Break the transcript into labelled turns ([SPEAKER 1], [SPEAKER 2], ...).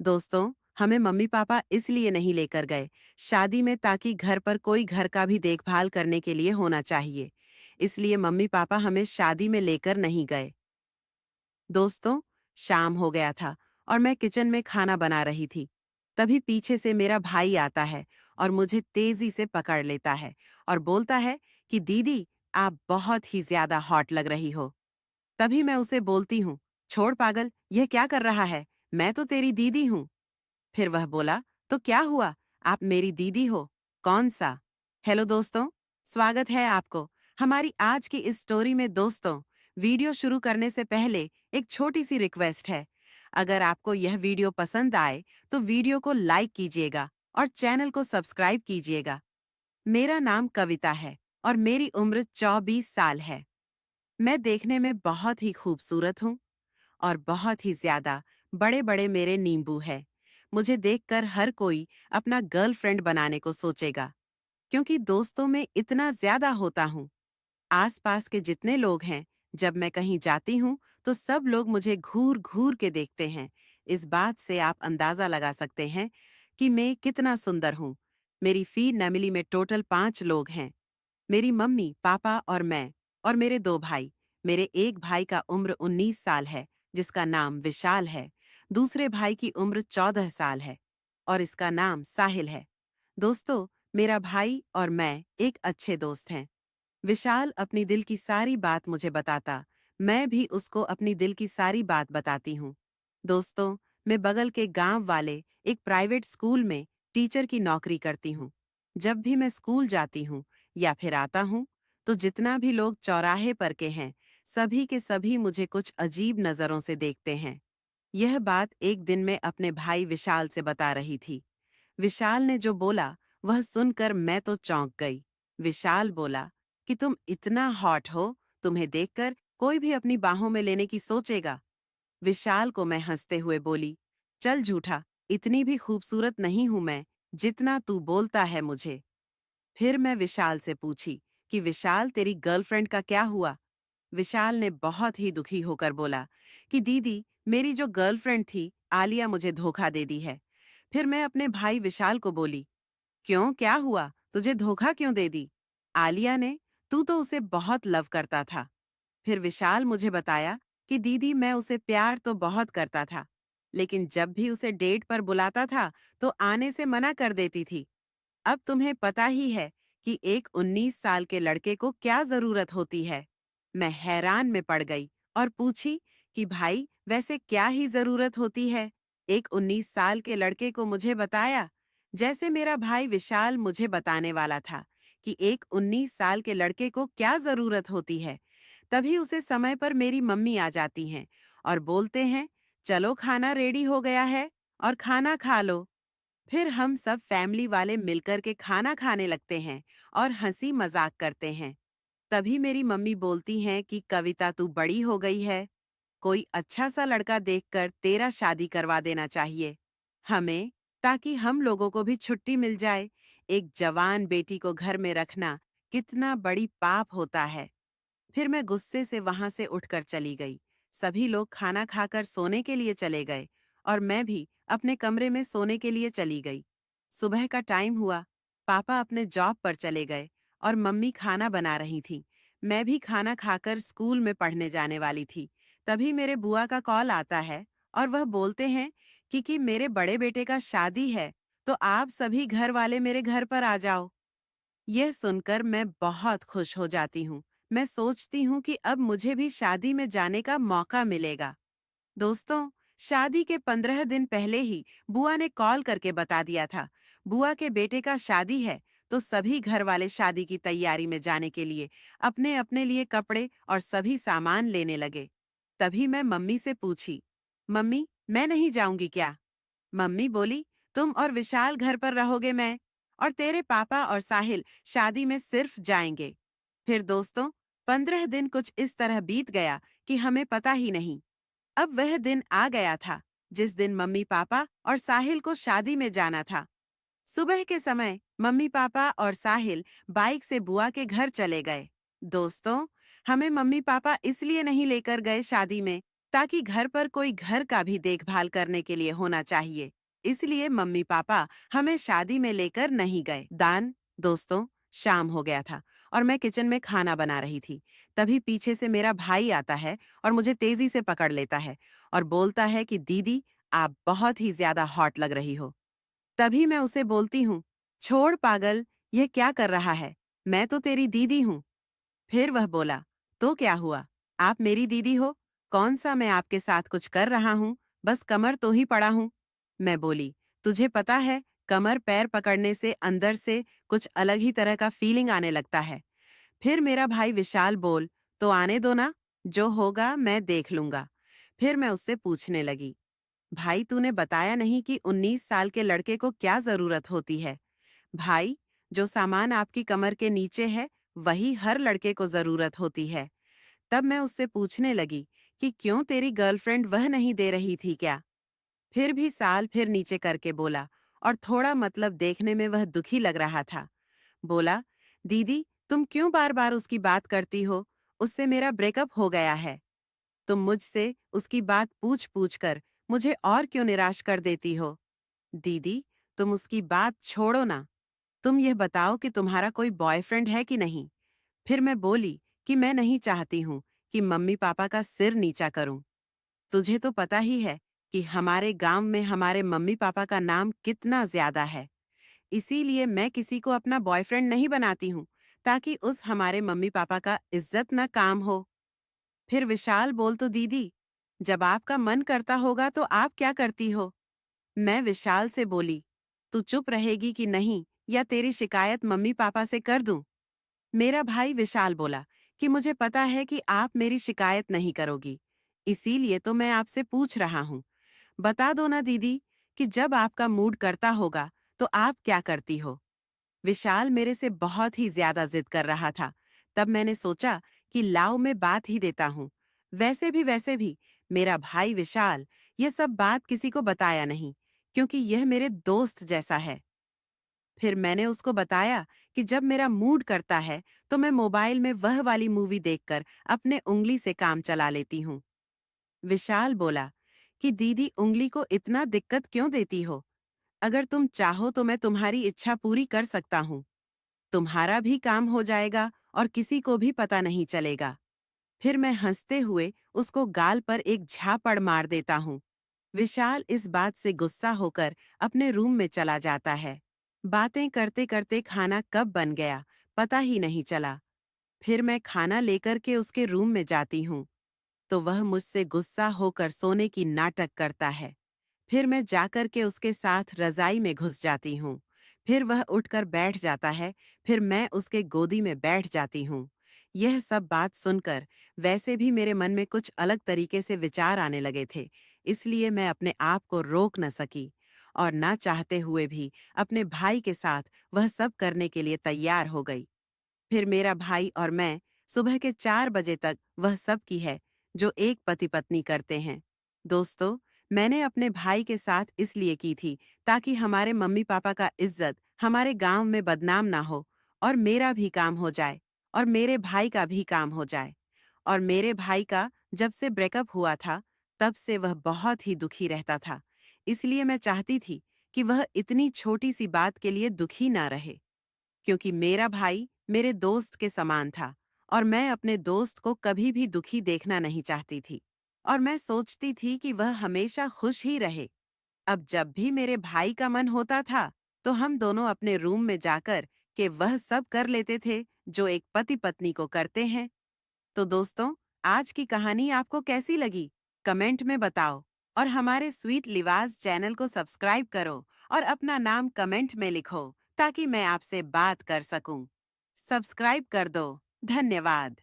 [SPEAKER 1] दोस्तों, हमें mummy papa इसलिए नहीं लेकर गए शादी में ताकि घर पर कोई घर का भी देखभाल करने के लिए होना चाहिए। इसलिए मम्मी पापा हमें शादी में लेकर नहीं गए। दोस्तों, शाम हो गया था और मैं किचन में खाना बना रही थी। तभी पीछे से मेरा भाई आता है और मुझे तेजी से पकड़ लेता है और बोलता है कि दीदी, आप बहुत ही ज्यादा हॉट लग रही हो। तभी मैं उसे बोलती हूँ, छोड़ पागल, यह क्या कर रहा है? मैं तो तेरी दीदी हूँ। फिर वह बोला, तो क्या हुआ? आप मेरी दीदी हो। कौन सा? हेलो दोस्तों, स्वागत है आपको हमारी आज की इस स्टोरी में। दोस्तों, वीडियो शुरू करने से पहले एक छोटी सी रिक्वेस्ट है। अगर आपको यह वीडियो पसंद आए तो वीडियो को लाइक कीजिएगा और चैनल को सब्सक्राइब कीजिएगा। मेरा नाम कविता है और मेरी उम्र 24 साल है। मैं देखने में बहुत ही खूबसूरत हूँ और बहुत ही ज्यादा बड़े बड़े मेरे नींबू हैं। मुझे देखकर हर कोई अपना गर्लफ्रेंड बनाने को सोचेगा, क्योंकि दोस्तों में इतना ज्यादा होता हूँ। आसपास के जितने लोग हैं, जब मैं कहीं जाती हूँ तो सब लोग मुझे घूर घूर के देखते हैं। इस बात से आप अंदाजा लगा सकते हैं कि मैं कितना सुंदर हूँ। मेरी फैमिली में टोटल 5 लोग हैं। मेरी मम्मी, पापा और मैं, और मेरे 2 भाई। मेरे एक भाई का उम्र 19 साल है, जिसका नाम विशाल है। दूसरे भाई की उम्र 14 साल है और इसका नाम साहिल है। दोस्तों, मेरा भाई और मैं एक अच्छे दोस्त हैं। विशाल अपनी दिल की सारी बात मुझे बताता, मैं भी उसको अपनी दिल की सारी बात बताती हूँ। दोस्तों, मैं बगल के गांव वाले एक प्राइवेट स्कूल में टीचर की नौकरी करती हूँ। जब भी मैं स्कूल जाती हूँ या फिर आता हूँ, तो जितना भी लोग चौराहे पर के हैं, सभी के सभी मुझे कुछ अजीब नजरों से देखते हैं। यह बात एक दिन मैं अपने भाई विशाल से बता रही थी। विशाल ने जो बोला, वह सुनकर मैं तो चौंक गई। विशाल बोला कि तुम इतना हॉट हो, तुम्हें देखकर कोई भी अपनी बाहों में लेने की सोचेगा। विशाल को मैं हंसते हुए बोली, चल झूठा, इतनी भी खूबसूरत नहीं हूं मैं, जितना तू बोलता है मुझे। फिर मैं विशाल से पूछी कि विशाल, तेरी गर्लफ्रेंड का क्या हुआ? विशाल ने बहुत ही दुखी होकर बोला कि दीदी, मेरी जो गर्लफ्रेंड थी आलिया मुझे धोखा दे दी है। फिर मैं अपने भाई विशाल को बोली, क्यों, क्या हुआ? तुझे धोखा क्यों दे दी? आलिया ने, तू तो उसे बहुत लव करता था। फिर विशाल मुझे बताया कि दीदी, मैं उसे प्यार तो बहुत करता था, लेकिन जब भी उसे डेट पर बुलाता था तो आने से मना कर देती थी। अब तुम्हें पता ही है कि एक 19 साल के लड़के को क्या जरूरत होती है। मैं हैरान में पड़ गई और पूछी कि भाई, वैसे क्या ही जरूरत होती है? एक 19 साल के लड़के को मुझे बताया, जैसे मेरा भाई विशाल मुझे बताने वाला था कि एक 19 साल के लड़के को क्या जरूरत होती है। तभी उसे समय पर मेरी मम्मी आ जाती हैं और बोलते हैं, चलो खाना रेडी हो गया है और खाना खा लो। फिर हम सब फैमिली वाले मिलकर के खाना खाने लगते हैं और हंसी मजाक करते हैं। तभी मेरी मम्मी बोलती हैं कि कविता, तू बड़ी हो गई है, कोई अच्छा सा लड़का देखकर तेरा शादी करवा देना चाहिए हमें, ताकि हम लोगों को भी छुट्टी मिल जाए। एक जवान बेटी को घर में रखना कितना बड़ी पाप होता है। फिर मैं गुस्से से वहां से उठकर चली गई। सभी लोग खाना खाकर सोने के लिए चले गए और मैं भी अपने कमरे में सोने के लिए चली गई। सुबह का टाइम हुआ, पापा अपने जॉब पर चले गए और मम्मी खाना बना रही थी। मैं भी खाना खाकर स्कूल में पढ़ने जाने वाली थी। तभी मेरे बुआ का कॉल आता है और वह बोलते हैं कि मेरे बड़े बेटे का शादी है, तो आप सभी घर वाले मेरे घर पर आ जाओ। यह सुनकर मैं बहुत खुश हो जाती हूँ। मैं सोचती हूँ कि अब मुझे भी शादी में जाने का मौका मिलेगा। दोस्तों, शादी के 15 दिन पहले ही बुआ ने कॉल करके बता दिया था, बुआ के बेटे का शादी है। तो सभी घर वाले शादी की तैयारी में जाने के लिए अपने अपने लिए कपड़े और सभी सामान लेने लगे। तभी मैं मम्मी से पूछी, मम्मी, मैं नहीं जाऊंगी क्या? मम्मी बोली, तुम और विशाल घर पर रहोगे, मैं और तेरे पापा और साहिल शादी में सिर्फ जाएंगे। फिर दोस्तों, 15 दिन कुछ इस तरह बीत गया कि हमें पता ही नहीं। अब वह दिन आ गया था जिस दिन मम्मी पापा और साहिल को शादी में जाना था। सुबह के समय मम्मी पापा और साहिल बाइक से बुआ के घर चले गए। दोस्तों, हमें मम्मी पापा इसलिए नहीं लेकर गए शादी में ताकि घर पर कोई घर का भी देखभाल करने के लिए होना चाहिए। इसलिए मम्मी पापा हमें शादी में लेकर नहीं गए। दोस्तों, शाम हो गया था और मैं किचन में खाना बना रही थी। तभी पीछे से मेरा भाई आता है और मुझे तेजी से पकड़ लेता है और बोलता है कि दीदी, आप बहुत ही ज्यादा हॉट लग रही हो। तभी मैं उसे बोलती हूँ, छोड़ पागल, यह क्या कर रहा है? मैं तो तेरी दीदी हूँ। फिर वह बोला, तो क्या हुआ? आप मेरी दीदी हो? कौन सा मैं आपके साथ कुछ कर रहा हूँ? बस कमर तो ही पड़ा हूँ। मैं बोली, तुझे पता है, कमर पैर पकड़ने से अंदर से कुछ अलग ही तरह का फीलिंग आने लगता है। फिर मेरा भाई विशाल बोल, तो आने दो ना, जो होगा मैं देख लूंगा। फिर मैं उससे पूछने लगी, भाई तूने बताया नहीं कि 19 साल के लड़के को क्या जरूरत होती है? भाई, जो सामान आपकी कमर के नीचे है, वही हर लड़के को जरूरत होती है। तब मैं उससे पूछने लगी कि क्यों तेरी गर्लफ्रेंड वह नहीं दे रही थी क्या? फिर भी साल फिर नीचे करके बोला और थोड़ा मतलब देखने में वह दुखी लग रहा था। बोला, दीदी, तुम क्यों बार बार उसकी बात करती हो? उससे मेरा ब्रेकअप हो गया है। तुम मुझसे उसकी बात पूछ पूछ कर मुझे और क्यों निराश कर देती हो? दीदी, तुम उसकी बात छोड़ो ना। तुम यह बताओ कि तुम्हारा कोई बॉयफ्रेंड है कि नहीं? फिर मैं बोली कि मैं नहीं चाहती हूँ कि मम्मी पापा का सिर नीचा करूं। तुझे तो पता ही है कि हमारे गांव में हमारे मम्मी पापा का नाम कितना ज्यादा है। इसीलिए मैं किसी को अपना बॉयफ्रेंड नहीं बनाती हूँ, ताकि उस हमारे मम्मी पापा का इज्जत न काम हो। फिर विशाल बोल, तो दीदी, जब आपका मन करता होगा तो आप क्या करती हो? मैं विशाल से बोली, तू चुप रहेगी कि नहीं, या तेरी शिकायत मम्मी पापा से कर दूं? मेरा भाई विशाल बोला कि मुझे पता है कि आप मेरी शिकायत नहीं करोगी, इसीलिए तो मैं आपसे पूछ रहा हूँ। बता दो ना दीदी कि जब आपका मूड करता होगा तो आप क्या करती हो? विशाल मेरे से बहुत ही ज्यादा जिद कर रहा था। तब मैंने सोचा कि लाओ मैं बात ही देता हूँ। वैसे भी मेरा भाई विशाल ये सब बात किसी को बताया नहीं, क्योंकि यह मेरे दोस्त जैसा है। फिर मैंने उसको बताया कि जब मेरा मूड करता है तो मैं मोबाइल में वह वाली मूवी देखकर अपने उंगली से काम चला लेती हूँ। विशाल बोला कि दीदी, उंगली को इतना दिक्कत क्यों देती हो? अगर तुम चाहो तो मैं तुम्हारी इच्छा पूरी कर सकता हूँ। तुम्हारा भी काम हो जाएगा और किसी को भी पता नहीं चलेगा। फिर मैं हंसते हुए उसको गाल पर एक झापड़ मार देता हूँ। विशाल इस बात से गुस्सा होकर अपने रूम में चला जाता है। बातें करते करते खाना कब बन गया पता ही नहीं चला। फिर मैं खाना लेकर के उसके रूम में जाती हूँ तो वह मुझसे गुस्सा होकर सोने की नाटक करता है। फिर मैं जाकर के उसके साथ रजाई में घुस जाती हूँ। फिर वह उठकर बैठ जाता है। फिर मैं उसके गोदी में बैठ जाती हूँ। यह सब बात सुनकर वैसे भी मेरे मन में कुछ अलग तरीके से विचार आने लगे थे, इसलिए मैं अपने आप को रोक न सकी और ना चाहते हुए भी अपने भाई के साथ वह सब करने के लिए तैयार हो गई। फिर मेरा भाई और मैं सुबह के 4 बजे तक वह सब की है जो एक पति पत्नी करते हैं। दोस्तों, मैंने अपने भाई के साथ इसलिए की थी ताकि हमारे मम्मी पापा का इज्जत हमारे गांव में बदनाम ना हो और मेरा भी काम हो जाए और मेरे भाई का भी काम हो जाए। और मेरे भाई का जब से ब्रेकअप हुआ था तब से वह बहुत ही दुखी रहता था। इसलिए मैं चाहती थी कि वह इतनी छोटी सी बात के लिए दुखी ना रहे, क्योंकि मेरा भाई मेरे दोस्त के समान था और मैं अपने दोस्त को कभी भी दुखी देखना नहीं चाहती थी और मैं सोचती थी कि वह हमेशा खुश ही रहे। अब जब भी मेरे भाई का मन होता था तो हम दोनों अपने रूम में जाकर के वह सब कर लेते थे जो एक पति पत्नी को करते हैं। तो दोस्तों, आज की कहानी आपको कैसी लगी? कमेंट में बताओ और हमारे स्वीट लिवाज चैनल को सब्सक्राइब करो और अपना नाम कमेंट में लिखो ताकि मैं आपसे बात कर सकूं। सब्सक्राइब कर दो। धन्यवाद।